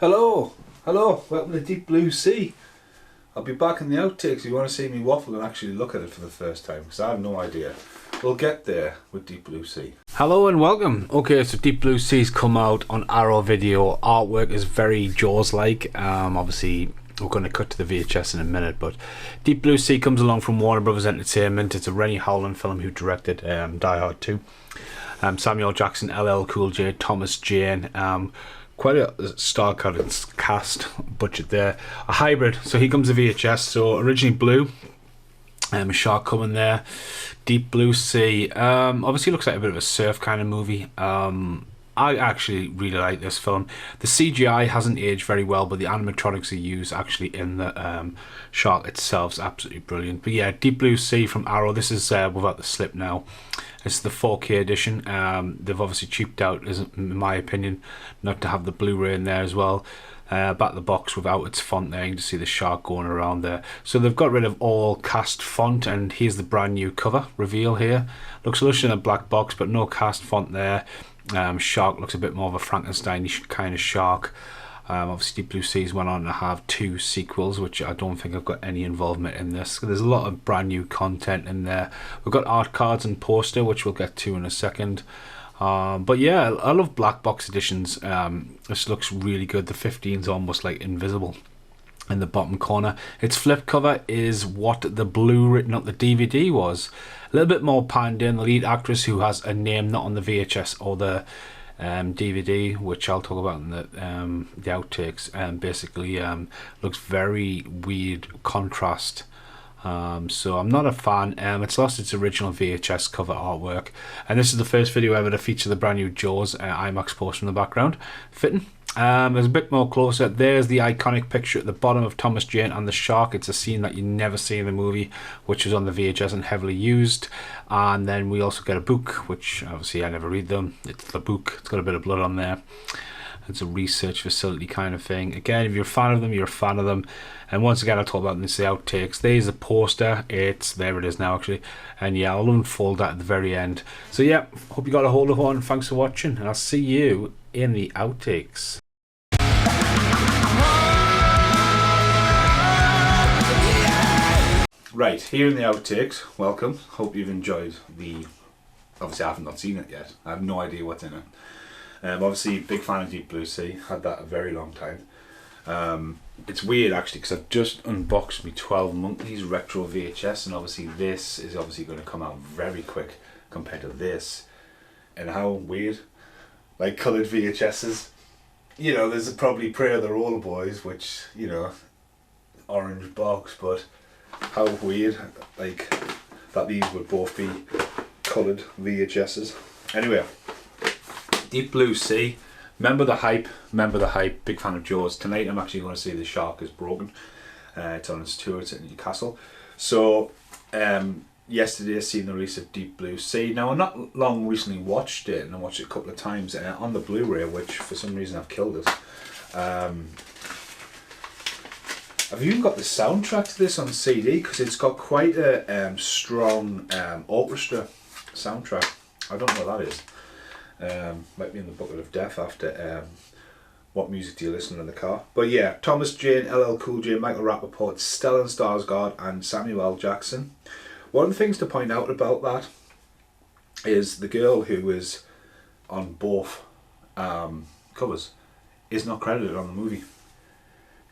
Hello, welcome to Deep Blue Sea. I'll be back in the outtakes if you want to see me waffle and actually look at it for the first time, because I have no idea. We'll get there with Deep Blue Sea. Hello and welcome. Okay, so Deep Blue Sea's come out on Arrow Video. Artwork is very Jaws-like. Obviously, we're going to cut to the VHS in a minute, but Deep Blue Sea comes along from Warner Brothers Entertainment. It's a Rennie Howland film who directed Die Hard 2. Samuel Jackson, LL Cool J, Thomas Jane. Quite a star-studded cast budget there. A hybrid, so here comes the VHS. So originally blue, a shark coming there. Deep Blue Sea. Obviously looks like a bit of a surf kind of movie. I actually really like this film. The CGI hasn't aged very well, but the animatronics they use actually in the shark itself is absolutely brilliant. But yeah, Deep Blue Sea from Arrow. This is without the slip now. It's the 4K edition. They've obviously cheaped out, in my opinion, not to have the Blu-ray in there as well. Back of the box without its font there, you can see the shark going around there. So they've got rid of all cast font, and here's the brand new cover reveal here. Looks lush in a black box, but no cast font there. Shark looks a bit more of a Frankenstein-ish kind of shark. Obviously Deep Blue Seas went on to have 2 sequels, which I don't think I've got any involvement in this. There's a lot of brand new content in there. We've got art cards and poster, which we'll get to in a second. But yeah, I love black box editions. This looks really good. The 15's almost like invisible in the bottom corner. Its flip cover is what the Blu-ray, not the DVD, was. A little bit more panned in. The lead actress, who has a name not on the VHS or the DVD, which I'll talk about in the outtakes, basically looks very weird contrast. So I'm not a fan. It's lost its original VHS cover artwork, and this is the first video ever to feature the brand new Jaws IMAX poster in the background. Fitting. There's a bit more closer. There's the iconic picture at the bottom of Thomas Jane and the shark. It's a scene that you never see in the movie, which was on the VHS and heavily used. And then we also get a book, which obviously I never read them. It's the book. It's got a bit of blood on there. It's a research facility kind of thing. Again, if you're a fan of them, you're a fan of them. And once again, I'll talk about this in the outtakes. There's a poster. There it is now, actually. And yeah, I'll unfold that at the very end. So yeah, hope you got a hold of one. Thanks for watching, and I'll see you in the outtakes. Right, here in the outtakes. Welcome. Hope you've enjoyed the... Obviously, I haven't not seen it yet. I have no idea what's in it. Obviously, big fan of Deep Blue Sea. Had that a very long time. It's weird actually, because I've just unboxed me 12 Monkeys retro VHS, and obviously this is obviously going to come out very quick compared to this. And how weird, like coloured VHSs. You know, there's probably Prey of the Roller Boys, which, you know, orange box, but how weird, like, that these would both be coloured VHSs. Anyway, Deep Blue Sea. Remember the hype, big fan of Jaws. Tonight I'm actually going to see The Shark is Broken. It's on its tour, it's in Newcastle. So, yesterday I seen the release of Deep Blue Sea. Now, I not long recently watched it, and I watched it a couple of times on the Blu-ray, which for some reason I've killed it. I've even got the soundtrack to this on CD, because it's got quite a strong orchestra soundtrack. I don't know what that is. Might be in the Bucket of Death after What Music Do You Listen in the Car. But yeah, Thomas Jane, LL Cool J, Michael Rappaport, Stellan Skarsgård and Samuel L. Jackson. One of the things to point out about that is the girl who is on both covers is not credited on the movie.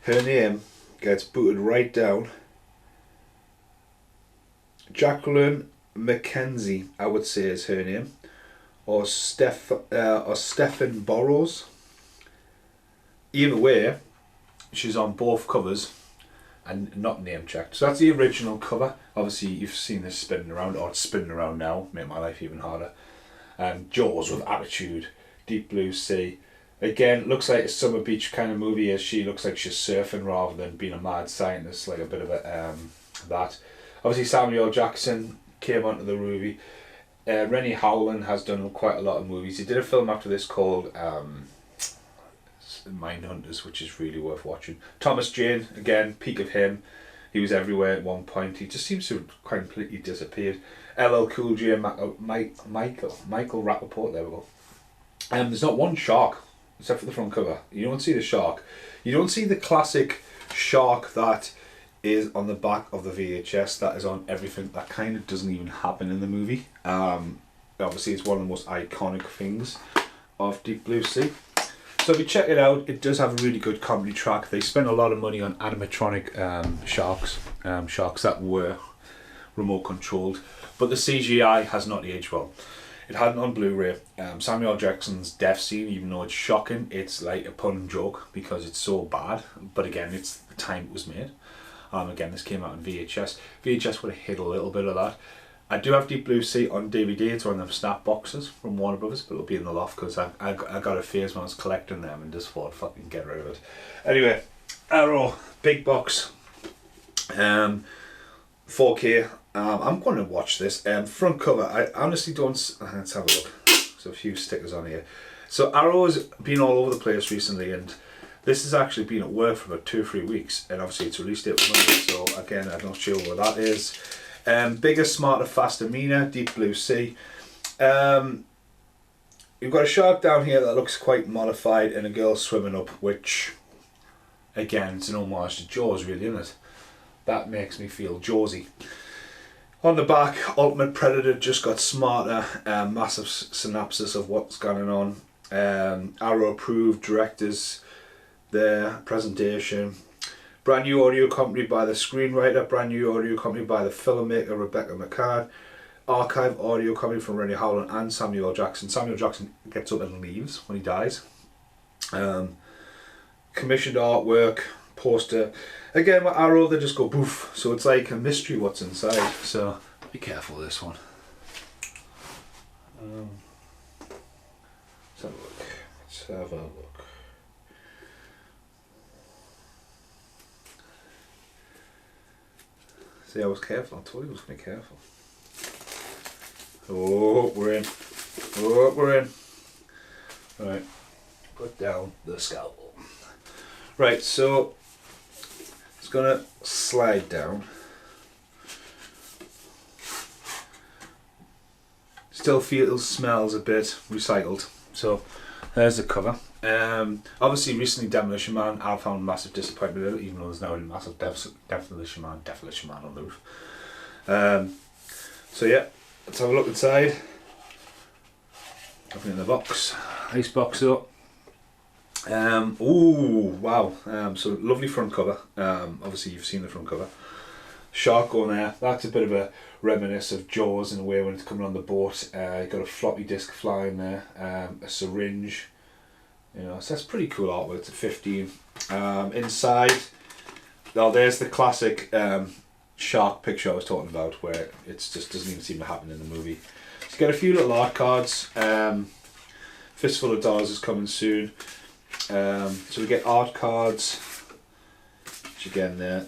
Her name gets booted right down. Jacqueline Mackenzie, I would say, is her name. Or Stephen Burrows. Either way, she's on both covers and not name checked. So that's the original cover. Obviously you've seen this spinning around, or it's spinning around now, make my life even harder. Jaws with attitude, Deep Blue Sea. Again, looks like a summer beach kind of movie, as she looks like she's surfing rather than being a mad scientist, like a bit of a that. Obviously Samuel L. Jackson came onto the movie. Rennie Howland has done quite a lot of movies. He did a film after this called Mindhunters, which is really worth watching. Thomas Jane, again, peak of him. He was everywhere at one point. He just seems to have quite completely disappeared. LL Cool J, Michael Rappaport, there we go. There's not one shark except for the front cover. You don't see the shark. You don't see the classic shark that is on the back of the VHS, that is on everything. That kind of doesn't even happen in the movie. Obviously it's one of the most iconic things of Deep Blue Sea. So if you check it out, it does have a really good comedy track. They spent a lot of money on animatronic sharks that were remote controlled, but the CGI has not aged well. It hadn't on Blu-ray. Samuel L. Jackson's death scene, even though it's shocking, it's like a pun and joke because it's so bad. But again, it's the time it was made. Again, this came out on VHS. VHS would have hit a little bit of that. I do have Deep Blue Sea on DVD. It's one of them snap boxes from Warner Brothers, but it'll be in the loft because I got a phase when I was collecting them and just thought, fucking get rid of it. Anyway, Arrow, big box, 4K. I'm going to watch this. Front cover, I honestly don't. Let's have a look. There's a few stickers on here. So Arrow has been all over the place recently, and this has actually been at work for about 2 or 3 weeks, and obviously it's released date was Monday. So again, I'm not sure what that is. Bigger, smarter, faster, meaner, Deep Blue Sea. You've got a shark down here that looks quite modified and a girl swimming up, which, again, it's an homage to Jaws, really, isn't it? That makes me feel Jawsy. On the back, Ultimate Predator just got smarter, massive synopsis of what's going on. Arrow approved directors, their presentation. Brand new audio accompanied by the screenwriter, brand new audio accompanied by the filmmaker Rebecca McCann, archive audio coming from Rennie Howland and Samuel L. Jackson. Samuel L. Jackson gets up and leaves when he dies. Commissioned artwork, poster. Again, with Arrow, they just go poof, so it's like a mystery what's inside. So be careful with this one. Let's have a look. Let's have a look. See, I was careful. I told you I was going to be careful. Oh, we're in. Oh, we're in. Right. Put down the scalpel. Right, so it's going to slide down. Still feels, smells a bit recycled. So there's the cover. Obviously recently Demolition Man, I found massive disappointment in it, even though there's now a massive Demolition Man on the roof. So yeah, let's have a look inside. Open in the box. Nice box up. Ooh, wow. So lovely front cover. Obviously you've seen the front cover. Shark on there. That's a bit of a reminisce of Jaws in a way when it's coming on the boat. You've got a floppy disk flying there, a syringe. You know, so that's pretty cool artwork. It's a 15. Inside, well, there's the classic shark picture I was talking about, where it just doesn't even seem to happen in the movie. So you get a few little art cards. Fistful of Dollars is coming soon. So we get art cards, which again there,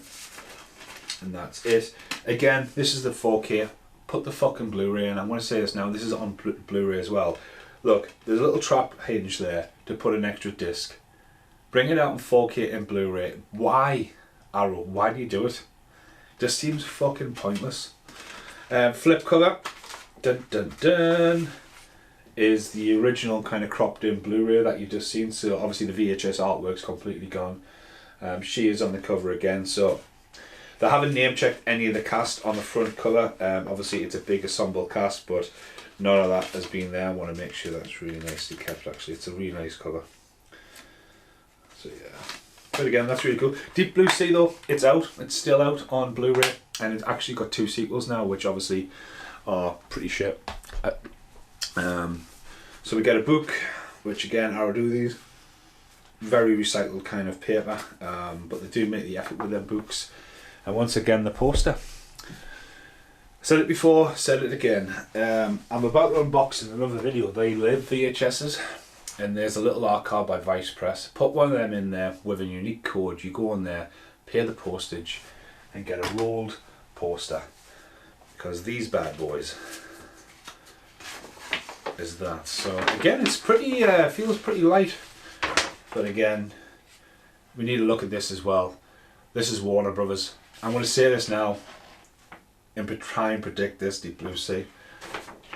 and that's it. Again, this is the 4K. Put the fucking Blu-ray in. I'm going to say this now. This is on Blu-ray as well. Look, there's a little trap hinge there to put an extra disc. Bring it out in 4K and Blu-ray. Why, Arrow? Why do you do it? Just seems fucking pointless. Flip cover, dun dun dun, is the original kind of cropped in Blu-ray that you've just seen. So obviously the VHS artwork's completely gone. She is on the cover again. So they haven't name checked any of the cast on the front cover. Obviously it's a big ensemble cast, but none of that has been there. I want to make sure that's really nicely kept actually. It's a really nice cover. So yeah. But again, that's really cool. Deep Blue Sea though, it's out. It's still out on Blu-ray. And it's actually got 2 sequels now, which obviously are pretty shit. So we get a book, which again, Arrow do these. Very recycled kind of paper. But they do make the effort with their books. And once again, the poster. Said it before, said it again. I'm about to unbox in another video. They live VHSs, and there's a little art card by Vice Press. Put one of them in there with a unique code. You go on there, pay the postage, and get a rolled poster. Because these bad boys is that. So again, it's pretty. Feels pretty light, but again, we need to look at this as well. This is Warner Brothers. I'm going to say this now. And try and predict this, Deep Blue Sea.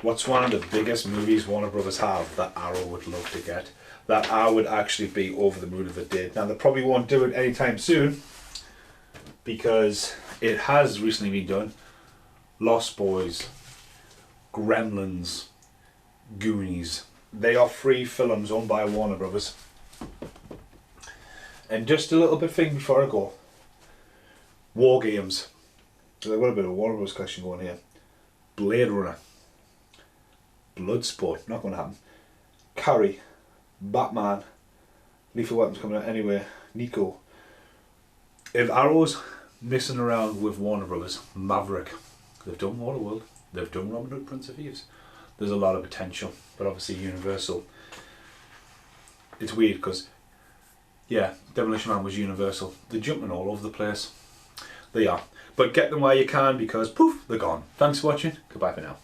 What's one of the biggest movies Warner Brothers have that Arrow would love to get? that I would actually be over the moon if it did. Now they probably won't do it anytime soon because it has recently been done. Lost Boys, Gremlins, Goonies. They are free films owned by Warner Brothers. And just a little bit thing before I go. War games. So I've got a bit of a Warner Bros. Collection going here. Blade Runner. Bloodsport. Not going to happen. Carrie. Batman. Lethal Weapon's coming out anyway. Nico. If Arrow's messing around with Warner Brothers, Maverick. They've done Waterworld. They've done Robin Hood, Prince of Thieves. There's a lot of potential. But obviously Universal. It's weird because, yeah, Demolition Man was Universal. They're jumping all over the place. They are. But get them while you can because, poof, they're gone. Thanks for watching. Goodbye for now.